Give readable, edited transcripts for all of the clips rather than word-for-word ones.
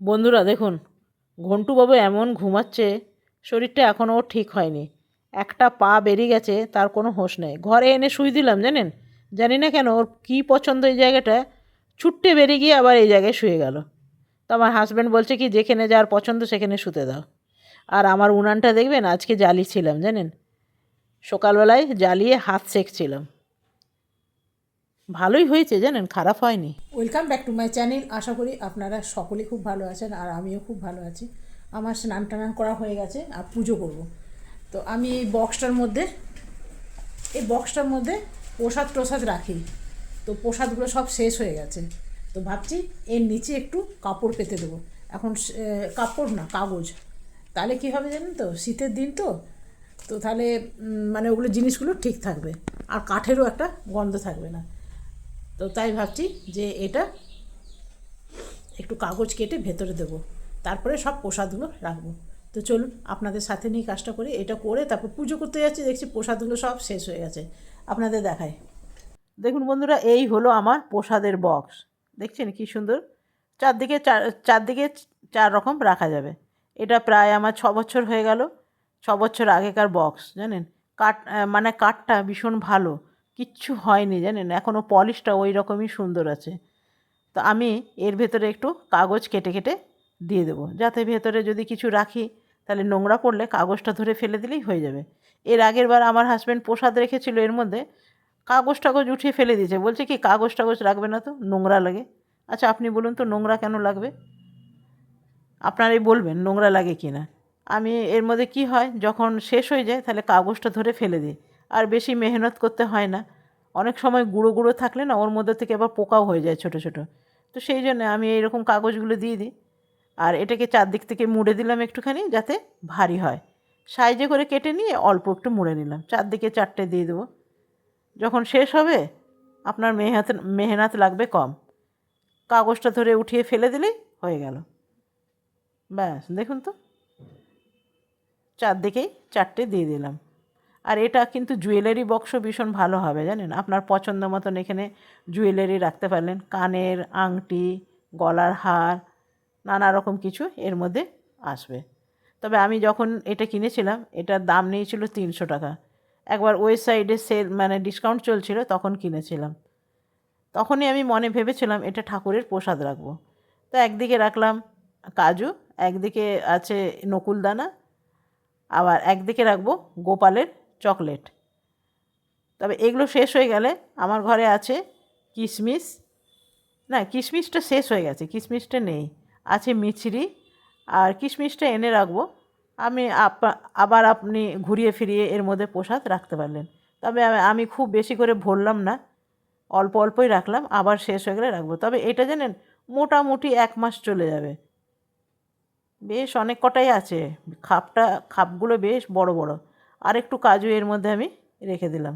বন্ধুরা দেখুন, ঘন্টুবাবু এমন ঘুমাচ্ছে, শরীরটা এখনও ওর ঠিক হয়নি। একটা পা বেরিয়ে গেছে, তার কোনো হোশ নেই। ঘরে এনে শুই দিলাম, জানেন, জানি না কেন ওর কী পছন্দ এই জায়গাটা, ছুট্টে বেরিয়ে গিয়ে আবার এই জায়গায় শুয়ে গেল। তো আমার হাজব্যান্ড বলছে কি, যেখানে যার পছন্দ সেখানে শুতে দাও। আর আমার উনানটা দেখবেন আজকে জ্বালিয়েছিলাম, জানেন, সকালবেলায় জ্বালিয়ে হাত সেঁকছিলাম। ভালোই হয়েছে জানেন, খারাপ হয়নি। Welcome back to my channel. আশা করি আপনারা সকলেই খুব ভালো আছেন আর আমিও খুব ভালো আছি। আমার স্নান টান করা হয়ে গেছে আর পুজো করব। তো আমি এই বক্সটার মধ্যে প্রসাদ টোসাদ রাখি। তো প্রসাদগুলো সব শেষ হয়ে গেছে। তো ভাবছি এর নিচে একটু কাপড় পেতে দেবো। এখন কাপড় না, কাগজ। তাহলে কী হবে জানেন তো, শীতের দিন তো, তো তাহলে মানে ওগুলো জিনিসগুলো ঠিক থাকবে আর কাঠেরও একটা গন্ধ থাকবে না। তো তাই ভাবছি যে এটা একটু কাগজ কেটে ভেতরে দেবো, তারপরে সব প্রসাদগুলো রাখবো। তো চলুন আপনাদের সাথে নিয়ে কাজটা করি। এটা করে তারপর পুজো করতে যাচ্ছি, দেখছি প্রসাদগুলো সব শেষ হয়ে গেছে। আপনাদের দেখাই। দেখুন বন্ধুরা, এই হলো আমার প্রসাদের বক্স। দেখছেন কি সুন্দর, চারদিকে চারদিকে চার রকম রাখা যাবে। এটা প্রায় আমার 6 বছর হয়ে গেল। 6 বছর আগেকার বক্স, জানেন। মানে কাঠটা ভীষণ ভালো, কিচ্ছু হয়নি জানেন, এখনও পলিশটা ওই রকমই সুন্দর আছে। তো আমি এর ভেতরে একটু কাগজ কেটে কেটে দিয়ে দেবো, যাতে ভেতরে যদি কিছু রাখি তাহলে নোংরা পড়লে কাগজটা ধরে ফেলে দিলেই হয়ে যাবে। এর আগের বার আমার হাজব্যান্ড প্রসাদ রেখেছিল, এর মধ্যে কাগজ টাগজ উঠিয়ে ফেলে দিয়েছে, বলছে কি কাগজ টাগজ রাখবে না তো, নোংরা লাগে। আচ্ছা আপনি বলুন তো, নোংরা কেন লাগবে? আপনারাই বলবেন নোংরা লাগে কি না। আমি এর মধ্যে কি হয়, যখন শেষ হয়ে যায় তাহলে কাগজটা ধরে ফেলে দিই, আর বেশি মেহনত করতে হয় না। অনেক সময় গুঁড়ো গুঁড়ো থাকলে না, ওর মধ্যে থেকে আবার পোকাও হয়ে যায় ছোটো ছোটো। তো সেই জন্য আমি এইরকম কাগজগুলো দিয়ে দিই। আর এটাকে চারদিক থেকে মুড়ে দিলাম একটুখানি, যাতে ভারী হয়। সাইজে করে কেটে নিয়ে অল্প একটু মুড়ে নিলাম, চারদিকে চারটে দিয়ে দেবো। যখন শেষ হবে আপনার মেহনত লাগবে কম, কাগজটা ধরে উঠিয়ে ফেলে দিলেই হয়ে গেল। ব্যাস দেখুন তো, চারদিকেই চারটে দিয়ে দিলাম। আর এটা কিন্তু জুয়েলারি বক্সও ভীষণ ভালো হবে জানেন, আপনার পছন্দ মতন এখানে জুয়েলারি রাখতে পারলেন, কানের আংটি, গলার হার, নানা রকম কিছু এর মধ্যে আসবে। তবে আমি যখন এটা কিনেছিলাম, এটার দাম নিয়েছিল 300 টাকা। একবার ওয়েবসাইটে সেল মানে ডিসকাউন্ট চলছিল, তখন কিনেছিলাম। তখনই আমি মনে ভেবেছিলাম এটা ঠাকুরের প্রসাদ রাখবো। তো একদিকে রাখলাম কাজু, একদিকে আছে নকুলদানা, আবার একদিকে রাখবো গোপালের চকলেট। তবে এগুলো শেষ হয়ে গেলে আমার ঘরে আছে কিশমিশ, না কিশমিশটা শেষ হয়ে গেছে, কিশমিশটা নেই, আছে মিছরি। আর কিশমিশটা এনে রাখবো আমি। আবার আপনি ঘুরিয়ে ফিরিয়ে এর মধ্যে প্রসাদ রাখতে পারলেন। তবে আমি খুব বেশি করে ভরলাম না, অল্প অল্পই রাখলাম, আবার শেষ হয়ে গেলে রাখবো। তবে এটা জানেন, মোটামুটি 1 মাস চলে যাবে। বেশ অনেক কটাই আছে, খাপগুলো বেশ বড় বড়। আর একটু কাজু এর মধ্যে আমি রেখে দিলাম।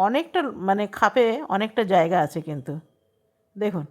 অনেকটা মানে খাপে অনেকটা জায়গা আছে কিন্তু। দেখুন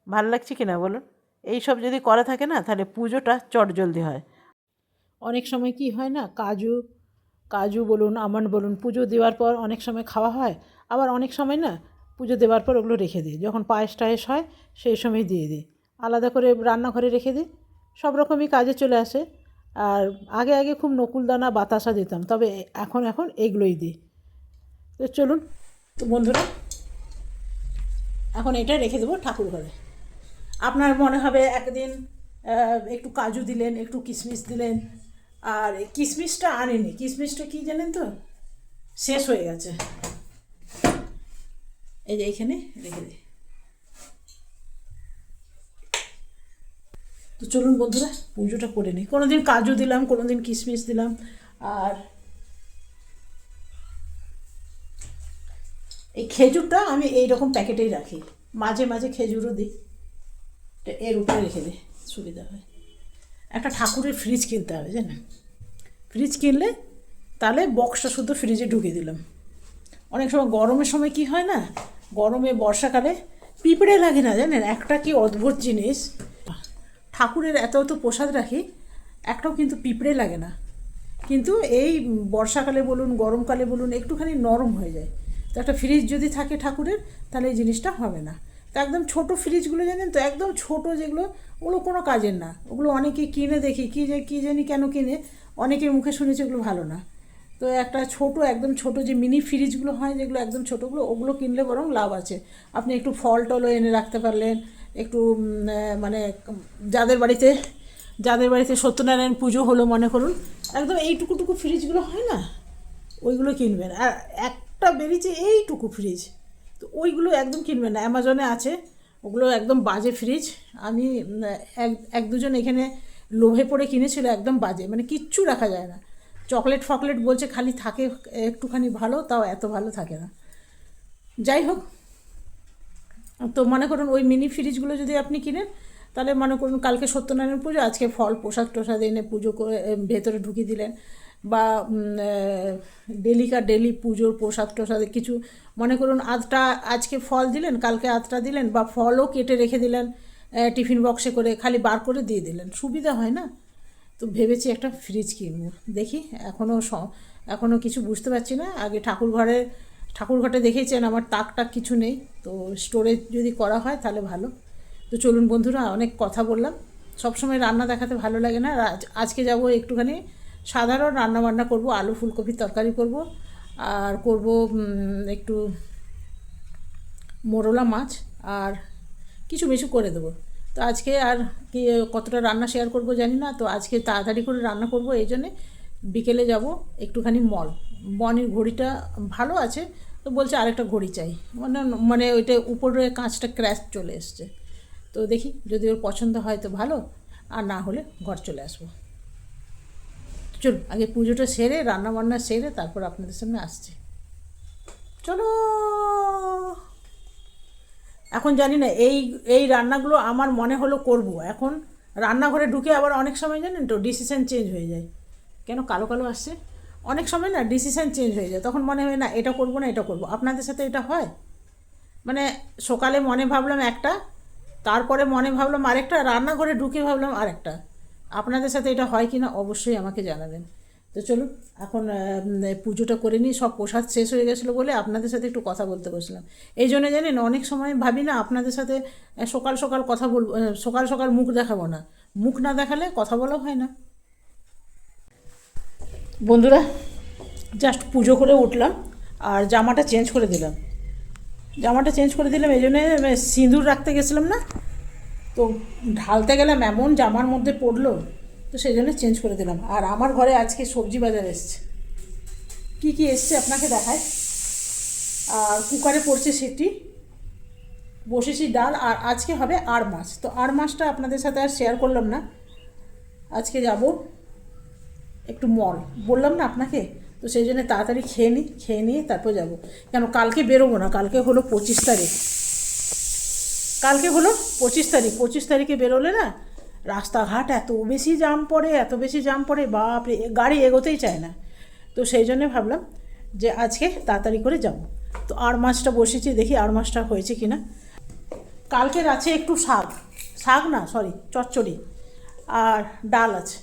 ভালো লাগছে কি না বলুন। এই সব যদি করা থাকে না, তাহলে পুজোটা চটজলদি হয়। অনেক সময় কি হয় না, কাজু কাজু বলুন, আমন্ড বলুন, পুজো দেওয়ার পর অনেক সময় খাওয়া হয়। আবার অনেক সময় না, পুজো দেওয়ার পর ওগুলো রেখে দিই, যখন পায়েস টায়েস হয় সেই সময় দিয়ে দিই, আলাদা করে রান্নাঘরে রেখে দিই। সব রকমই কাজে চলে আসে। আর আগে আগে খুব নকুলদানা বাতাসা দিতাম, তবে এখন এগুলোই দিই। তো চলুন, তো বন্ধুরা, এখন এটা রেখে দেবো ঠাকুর ঘরে। আপনার মনে হবে একদিন একটু কাজু দিলেন, একটু কিশমিশ দিলেন, আর কিশমিশটা আনেনি। কিশমিশটা কি জানেন তো, শেষ হয়ে গেছে। এই যে এইখানে রেখে দিই। তো চলুন বন্ধুরা, পুজোটা করে নিই। কোনো দিন কাজু দিলাম, কোনো দিন কিশমিশ দিলাম। আর এই খেজুরটা আমি এই রকম প্যাকেটেই রাখি, মাঝে মাঝে খেজুরও দিই। এর উপরে রেখে দিই, সুবিধা হয়। একটা ঠাকুরের ফ্রিজ কিনতে হবে জানেন, ফ্রিজ কিনলে তাহলে বক্সটা শুধু ফ্রিজে ঢুকিয়ে দিলাম। অনেক সময় গরমের সময় কি হয় না, গরমে বর্ষাকালে পিঁপড়ে লাগে না জানেন, একটা কি অদ্ভুত জিনিস। ঠাকুরের এত এত প্রসাদ রাখি, একটাও কিন্তু পিঁপড়ে লাগে না। কিন্তু এই বর্ষাকালে বলুন, গরমকালে বলুন, একটুখানি নরম হয়ে যায়। তো একটা ফ্রিজ যদি থাকে ঠাকুরের, তাহলে এই জিনিসটা হবে না। তো একদম ছোট ফ্রিজগুলো জানেন তো, একদম ছোট যেগুলো, ওগুলো কোনো কাজের না। ওগুলো অনেকে কিনে দেখি, কী জানি কেন কিনে, অনেকের মুখে শুনেছি ওগুলো ভালো না। তো একটা ছোট, একদম ছোট যে মিনি ফ্রিজগুলো হয় যেগুলো একদম ছোটোগুলো, ওগুলো কিনলে বরং লাভ আছে। আপনি একটু ফল টলও এনে রাখতে পারলেন, একটু মানে যাদের বাড়িতে সত্যনারায়ণ পুজো হলো মনে করুন, একদম এইটুকুটুকু ফ্রিজগুলো হয় না, ওইগুলো কিনবেন। আর একটা বেরিয়েছে এইটুকু ফ্রিজ, তো ওইগুলো একদম কিনবেন না, অ্যামাজনে আছে, ওগুলো একদম বাজে ফ্রিজ। আমি এক দুজন এখানে লোভে পড়ে কিনেছিল, একদম বাজে, মানে কিচ্ছু রাখা যায় না। চকলেট ফকলেট বলছে খালি থাকে একটুখানি ভালো, তাও এত ভালো থাকে না। যাই হোক, তো মনে করুন ওই মিনি ফ্রিজগুলো যদি আপনি কিনেন, তাহলে মনে করুন কালকে সত্যনারায়ণ পুজো, আজকে ফল প্রসাদ টোসাদ এনে পুজো করে ভেতরে ঢুকিয়ে দিলেন, বা ডেলি পুজোর প্রসাদ টোসাদে কিছু, মনে করুন আধটা আজকে ফল দিলেন, কালকে আধটা দিলেন, বা ফলও কেটে রেখে দিলেন টিফিন বক্সে করে, খালি বার করে দিয়ে দিলেন, সুবিধা হয় না? তো ভেবেছি একটা ফ্রিজ কিনবো, দেখি এখনও কিছু বুঝতে পারছি না। আগে ঠাকুরঘরে দেখেছেন আমার তাক কিছু নেই, তো স্টোরেজ যদি করা হয় তাহলে ভালো। তো চলুন বন্ধুরা, অনেক কথা বললাম, সবসময় রান্না দেখাতে ভালো লাগে না। আজকে যাব একটুখানি সাধারণ রান্না বান্না করব, আলু ফুলকপির তরকারি করব, আর করব একটু মোরলা মাছ, আর কিছু বেশি করে দেবো। তো আজকে আর কি কতটা রান্না শেয়ার করব জানি না, তো আজকে তাড়াতাড়ি করে রান্না করব, এই জন্যে বিকেলে যাব একটুখানি বনির ঘড়িটা ভালো আছে, তো বলছে আরেকটা ঘড়ি চাই, মানে ওইটা উপরে কাঁচটা ক্র্যাশ চলে এসছে। তো দেখি যদি ওর পছন্দ হয় তো ভালো, আর না হলে ঘর চলে আসবো। চলুন আগে পুজোটা সেরে, রান্নাবান্না সেরে, তারপর আপনাদের সামনে আসছি। চলো। এখন জানি না এই রান্নাগুলো আমার মনে হলো করব, এখন রান্নাঘরে ঢুকে আবার অনেক সময় জানেন তো ডিসিশান চেঞ্জ হয়ে যায়। কেন কালো কালো আসছে? অনেক সময় না ডিসিশান চেঞ্জ হয়ে যায়, তখন মনে হয় না এটা করব না এটা করব। আপনাদের সাথে এটা হয়? মানে সকালে মনে ভাবলাম একটা, তারপরে মনে ভাবলাম আরেকটা, রান্নাঘরে ঢুকে ভাবলাম আরেকটা। আপনাদের সাথে এটা হয় কি না অবশ্যই আমাকে জানাবেন। তো চলুন এখন পুজোটা করে নিই, সব প্রসাদ শেষ হয়ে গেছিলো বলে আপনাদের সাথে একটু কথা বলতে বসলাম। এই জন্য জানেন অনেক সময় ভাবি না আপনাদের সাথে সকাল সকাল কথা বলবো, সকাল সকাল মুখ দেখাবো না, মুখ না দেখালে কথা বলা হয় না। বন্ধুরা, জাস্ট পুজো করে উঠলাম আর জামাটা চেঞ্জ করে দিলাম, এই জন্যে সিঁদুর রাখতে গেছিলাম না, তো ঢালতে গেলাম এমন জামার মধ্যে পড়লো, তো সেই জন্য চেঞ্জ করে দিলাম। আর আমার ঘরে আজকে সবজি বাজার এসছে, কি এসছে আপনাকে দেখায়। আর কুকারে পড়ছে সেটি, বসেছি ডাল, আর আজকে হবে আড় মাছ। তো আড় মাছটা আপনাদের সাথে আর শেয়ার করলাম না, আজকে যাব একটু মল, বললাম না আপনাকে, তো সেই জন্য তাড়াতাড়ি খেয়ে নিয়ে তারপর যাব। কেন কালকে বেরোবো না, কালকে হলো 25 তারিখ, 25 তারিখে বেরোলে না রাস্তাঘাট এত বেশি জাম পড়ে, বাপরে, গাড়ি এগোতেই চায় না। তো সেই জন্যে ভাবলাম যে আজকে তাড়াতাড়ি করে যাব। তো আড় মাছটা বসেছি, দেখি আড় মাছটা হয়েছে কি না। কালকের আছে একটু চচ্চড়ি, আর ডাল আছে।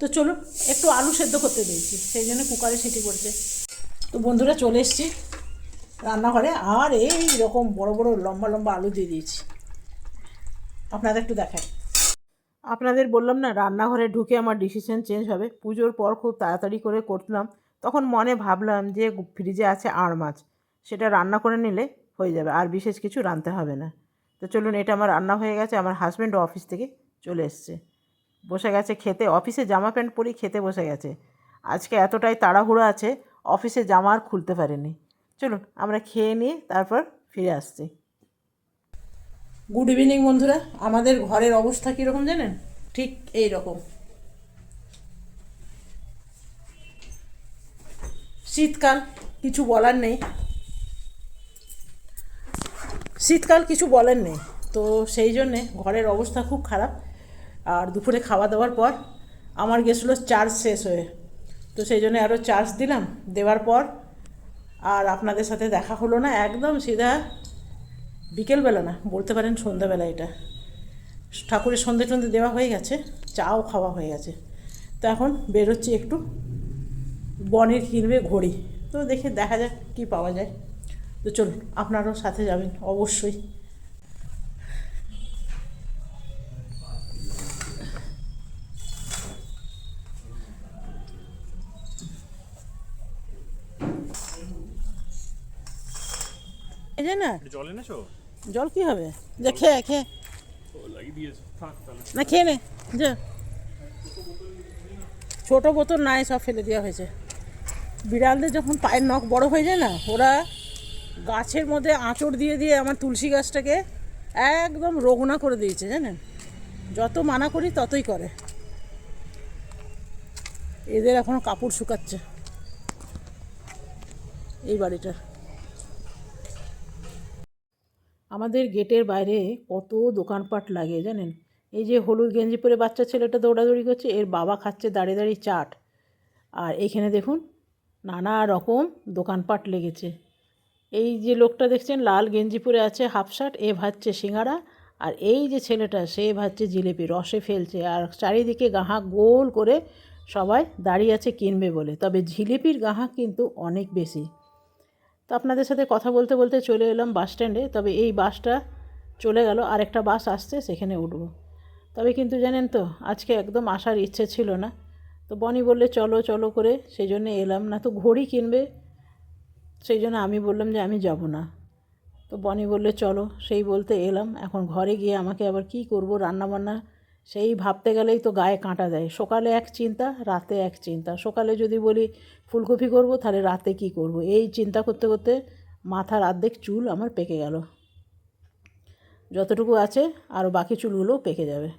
তো চলুন একটু আলু সেদ্ধ করতে দিয়েছি, সেই জন্য কুকারে সিটি পড়ছে। তো বন্ধুরা চলে এসেছি রান্নাঘরে, আর এই রকম বড় বড় লম্বা লম্বা আলু দিয়ে দিয়েছি, আপনাদের একটু দেখায়। আপনাদের বললাম না রান্নাঘরে ঢুকে আমার ডিসিশন চেঞ্জ হবে। পুজোর পর খুব তাড়াতাড়ি করে করলাম, তখন মনে ভাবলাম যে ফ্রিজে আছে আড় মাছ, সেটা রান্না করে নিলে হয়ে যাবে, আর বিশেষ কিছু রাঁধতে হবে না। তো চলুন, এটা আমার রান্না হয়ে গেছে। আমার হাজব্যান্ড অফিস থেকে চলে এসছে, বসে গেছে খেতে, অফিসে জামা প্যান্ট পরে খেতে বসে গেছে। আজকে এতটাই তাড়াহুড়ো আছে, অফিসে জামা আর খুলতে পারেনি। চলুন আমরা খেয়ে নিয়ে তারপর ফিরে আসছি। গুড ইভিনিং বন্ধুরা, আমাদের ঘরের অবস্থা কীরকম জানেন? ঠিক এই রকম, শীতকাল কিছু বলার নেই, তো সেই জন্যে ঘরের অবস্থা খুব খারাপ। আর দুপুরে খাওয়া দাওয়ার পর আমার গেছিলো চার্জ শেষ হয়ে, তো সেই জন্য আরও চার্জ দিলাম, দেওয়ার পর আর আপনাদের সাথে দেখা হলো না, একদম সিধা বিকেলবেলা, না বলতে পারেন সন্ধ্যাবেলা। এটা ঠাকুরের সন্ধে টন্ধে দেওয়া হয়ে গেছে, চাও খাওয়া হয়ে গেছে। তো এখন বেরোচ্ছি একটু, বনের কিনবে ঘড়ি, তো দেখা যাক কী পাওয়া যায়। তো চলুন আপনারাও সাথে যাবেন অবশ্যই। যায় না জল এনেছো? জল কি হবে যে খেয়ে খেয়ে লাগিয়ে দিয়েছো, থাক তাহলে। না খেয়ে নে যা ছোটো বোতল নাই সব ফেলে দেওয়া হয়েছে বিড়ালদের যখন পায়ের নখ বড় হয়ে যায় না ওরা গাছের মধ্যে আঁচড় দিয়ে দিয়ে আমার তুলসী গাছটাকে একদম রোগনা করে দিয়েছে জানেন যত মানা করি ততই করে এদের এখনও কাপড় শুকাচ্ছে এই বাড়িটার আমাদের গেটের বাইরে কত দোকানপাট লাগে জানেন এই যে হলুদ গেঞ্জি পরে বাচ্চা ছেলেটা দৌড়াদৌড়ি করছে এর বাবা খাচ্ছে দাঁড়িয়ে দাঁড়িয়ে চাট আর এইখানে দেখুন নানা রকম দোকানপাট লেগেছে এই যে লোকটা দেখছেন লাল গেঞ্জি পরে আছে হাফ শার্ট এ ভাজছে সিঙ্গারা আর এই যে ছেলেটা সে ভাজছে জিলিপি রসে ফেলছে আর চারিদিকে গাহাক গোল করে সবাই দাঁড়িয়ে আছে কিনবে বলে তবে জিলিপির গাহাক কিন্তু অনেক বেশি তো আপনাদের সাথে কথা বলতে বলতে চলে এলাম বাস স্ট্যান্ডে তবে এই বাসটা চলে গেল আরেকটা বাস আসছে সেখানে উঠব তবে কিন্তু জানেন তো আজকে একদম আসার ইচ্ছে ছিল না তো বনি বললে চলো চলো করে সেই জন্য এলাম না তো ঘড়ি কিনবে সেই জন্য আমি বললাম যে আমি যাব না তো বনি বললে চলো সেই বলতে এলাম এখন ঘরে গিয়ে আমাকে আবার কি করব রান্নাবান্না সেই ভাবতে গেলেই তো গায়ে কাঁটা দেয় সকালে এক চিন্তা রাতে এক চিন্তা সকালে যদি বলি ফুলকপি করব তাহলে রাতে কি করব এই চিন্তা করতে করতে মাথার অর্ধেক চুল আমার পেকে গেল যতটুকু আছে আরও বাকি চুলগুলোও পেকে যাবে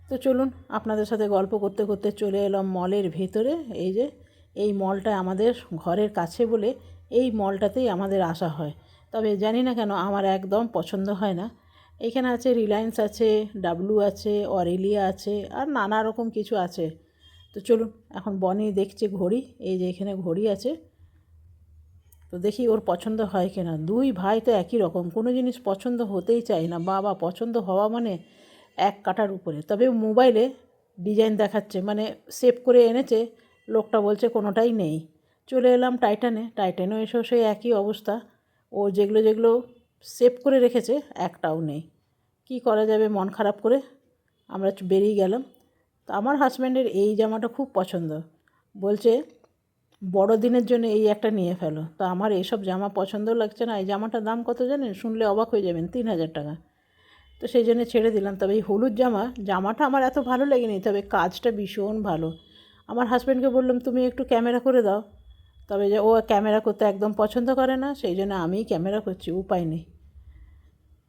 তো চলুন আপনাদের সাথে গল্প করতে করতে চলে এলাম মলের ভেতরে এই যে এই মলটা আমাদের ঘরের কাছে বলে এই মলটাতেই আমাদের আসা হয় তবে জানি না কেন আমার একদম পছন্দ হয় না এখানে আছে রিলায়েন্স আছে ডাব্লু আছে অরেলিয়া আছে আর নানা রকম কিছু আছে তো চলুন এখন বনি দেখছে ঘড়ি এই যে এখানে ঘড়ি আছে তো দেখি ওর পছন্দ হয় কিনা দুই ভাই তো একই রকম কোনো জিনিস পছন্দ হতেই চায় না বাবা পছন্দ হওয়া মানে এক কাটার উপরে তবে মোবাইলে ডিজাইন দেখাচ্ছে মানে সেভ করে এনেছে লোকটা বলছে কোনোটাই নেই চলে এলাম টাইটানেও এসেও সেই একই অবস্থা ও যেগুলো যেগুলো সেভ করে রেখেছে একটাও নেই কি করা যাবে মন খারাপ করে আমরা বেরিয়ে গেলাম তো আমার হাজব্যান্ডের এই জামাটা খুব পছন্দ বলছে বড়দিনের জন্য এই একটা নিয়ে ফেলো তো আমার এইসব জামা পছন্দ লাগছে না এই জামাটার দাম কত জানেন শুনলে অবাক হয়ে যাবেন 3,000 টাকা তো সেই জন্য ছেড়ে দিলাম তবে এই হলুদ জামাটা আমার এত ভালো লাগেনি তবে কাজটা ভীষণ ভালো আমার হাজব্যান্ডকে বললাম তুমি একটু ক্যামেরা করে দাও তবে যে ও ক্যামেরা করতে একদম পছন্দ করে না সেই জন্য আমিই ক্যামেরা করছি উপায় নেই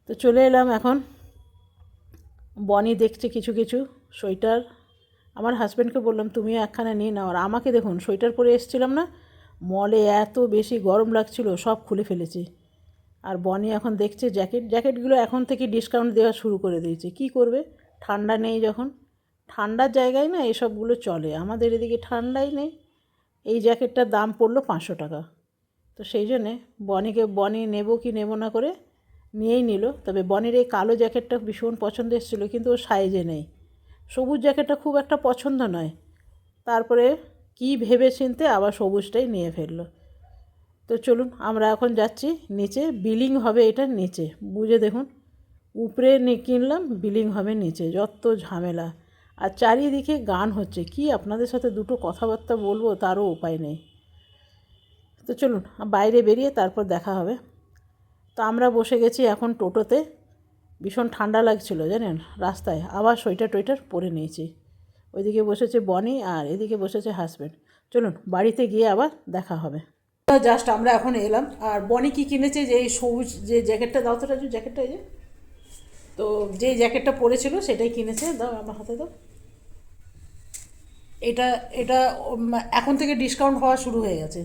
তো চলে এলাম এখন বনি দেখছে কিছু কিছু সোয়েটার আমার হাজব্যান্ডকে বললাম তুমিও একখানা নিয়ে নাও আর আমাকে দেখুন সোয়েটার পরে এসেছিলাম না মলে এত বেশি গরম লাগছিল সব খুলে ফেলেছি আর বনি এখন দেখছে জ্যাকেটগুলো এখন থেকে ডিসকাউন্ট দেওয়া শুরু করে দিয়েছে কি করবে ঠান্ডা নেই যখন ঠান্ডার জায়গায় না এসবগুলো চলে আমাদের এদিকে ঠান্ডাই নেই এই জ্যাকেটটার দাম পড়লো 500 টাকা তো সেই জন্যে বনি নেব কি নেব না করে নিয়েই নিল তবে বনির এই কালো জ্যাকেটটা ভীষণ পছন্দ এসেছিলো কিন্তু ওর সাইজে নেই সবুজ জ্যাকেটটা খুব একটা পছন্দ নয় তারপরে কি ভেবে চিনতে আবার সবুজটাই নিয়ে ফেললো তো চলুন আমরা এখন যাচ্ছি নিচে বিলিং হবে এটা নিচে বুঝে দেখুন উপরে কিনলাম বিলিং হবে নিচে যত ঝামেলা আর চারিদিকে গান হচ্ছে কি আপনাদের সাথে দুটো কথাবার্তা বলবো তারও উপায় নেই তো চলুন বাইরে বেরিয়ে তারপর দেখা হবে তো আমরা বসে গেছি এখন টোটোতে ভীষণ ঠান্ডা লাগছিল জানেন রাস্তায় আবার সোয়েটার পরে নিয়েছি ওইদিকে বসেছে বনি আর এদিকে বসেছে হাজব্যান্ড চলুন বাড়িতে গিয়ে আবার দেখা হবে জাস্ট আমরা এখন এলাম আর বনি কি কিনেছে যে এই সবুজ যে জ্যাকেটটা দাও তো রাজু জ্যাকেটটা এই যে তো যে জ্যাকেটটা পরেছিল সেটাই কিনেছে দাও আমার হাতে দাও এটা এটা এখন থেকে ডিসকাউন্ট হওয়া শুরু হয়ে গেছে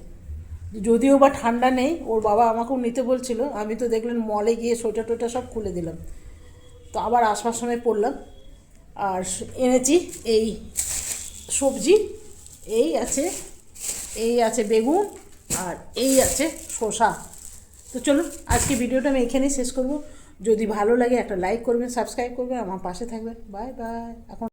যদিও বা ঠান্ডা নেই ওর বাবা আমাকেও নিতে বলছিল আমি তো দেখলেন মলে গিয়ে সোয়েটার সব খুলে দিলাম তো আবার আসবার সময় পড়লাম আর এনেছি এই সবজি এই আছে বেগুন আর এই আছে শসা তো চলুন আজকে ভিডিওটা আমি এখানেই শেষ করব যদি ভালো লাগে একটা লাইক করবেন সাবস্ক্রাইব করবেন আমার পাশে থাকবেন বাই বাই এখন